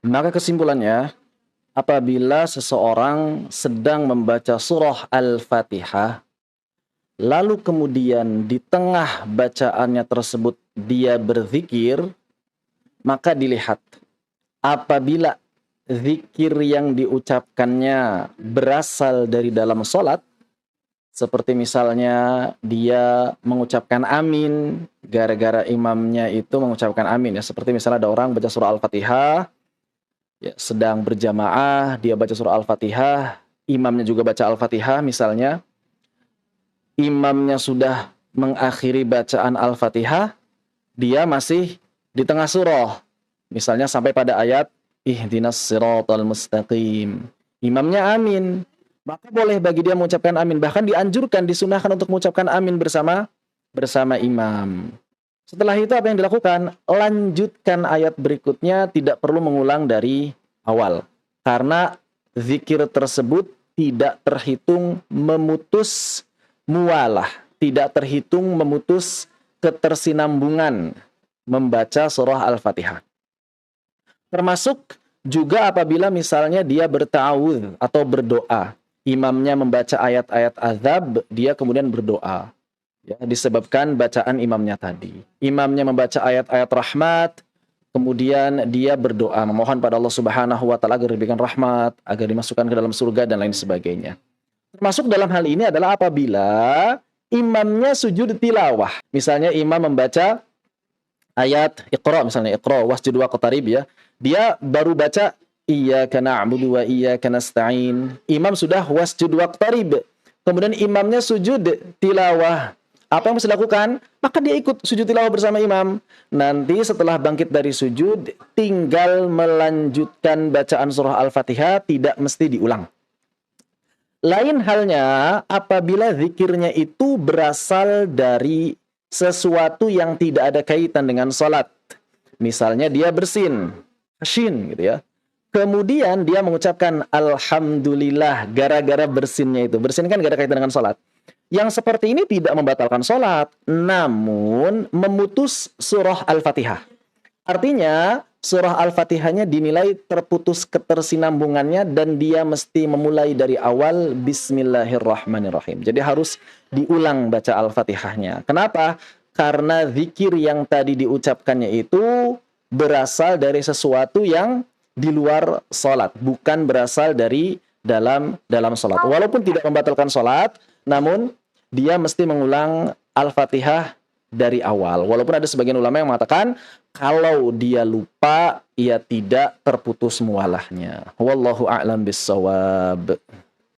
Maka kesimpulannya, apabila seseorang sedang membaca surah Al-Fatihah, lalu kemudian di tengah bacaannya tersebut dia berzikir, maka dilihat apabila zikir yang diucapkannya berasal dari dalam sholat, seperti misalnya dia mengucapkan amin, gara-gara imamnya itu mengucapkan amin ya. Seperti misalnya ada orang baca surah Al-Fatihah, ya, sedang berjamaah, dia baca surah Al-Fatihah, imamnya juga baca Al-Fatihah misalnya, imamnya sudah mengakhiri bacaan Al-Fatihah, dia masih di tengah surah. Misalnya sampai pada ayat ihdinas siratal mustaqim. Imamnya amin. Maka boleh bagi dia mengucapkan amin. Bahkan dianjurkan, disunahkan untuk mengucapkan amin bersama imam. Setelah itu apa yang dilakukan? Lanjutkan ayat berikutnya, tidak perlu mengulang dari awal. Karena zikir tersebut tidak terhitung memutus mualah, tidak terhitung memutus ketersinambungan membaca surah Al-Fatihah. Termasuk juga apabila misalnya dia berta'awudz atau berdoa. Imamnya membaca ayat-ayat azab, dia kemudian berdoa. Ya, disebabkan bacaan imamnya tadi. Imamnya membaca ayat-ayat rahmat, kemudian dia berdoa, memohon pada Allah Subhanahu wa taala agar diberikan rahmat, agar dimasukkan ke dalam surga dan lain sebagainya. Termasuk dalam hal ini adalah apabila imamnya sujud tilawah. Misalnya imam membaca ayat Iqra, misalnya Iqra wasjud waqtarib ya. Dia baru baca iyyaka na'budu wa iyyaka nasta'in. Imam sudah wasjud waqtarib. Kemudian imamnya sujud tilawah. Apa yang mesti dilakukan? Maka dia ikut sujud tilawah bersama imam. Nanti setelah bangkit dari sujud, tinggal melanjutkan bacaan surah Al-Fatihah, tidak mesti diulang. Lain halnya apabila zikirnya itu berasal dari sesuatu yang tidak ada kaitan dengan sholat. Misalnya dia bersin, shin gitu ya. Kemudian dia mengucapkan alhamdulillah gara-gara bersinnya itu. Bersin kan gak ada kaitan dengan sholat. Yang seperti ini tidak membatalkan sholat, namun memutus surah Al-Fatihah. Artinya, surah Al-Fatihahnya dinilai terputus ketersinambungannya dan dia mesti memulai dari awal Bismillahirrahmanirrahim. Jadi harus diulang baca Al-Fatihahnya. Kenapa? Karena zikir yang tadi diucapkannya itu berasal dari sesuatu yang di luar sholat, bukan berasal dari dalam sholat. Walaupun tidak membatalkan sholat, namun dia mesti mengulang Al-Fatihah dari awal. Walaupun ada sebagian ulama yang mengatakan kalau dia lupa, ia tidak terputus mualahnya. Wallahu a'lam bissawab.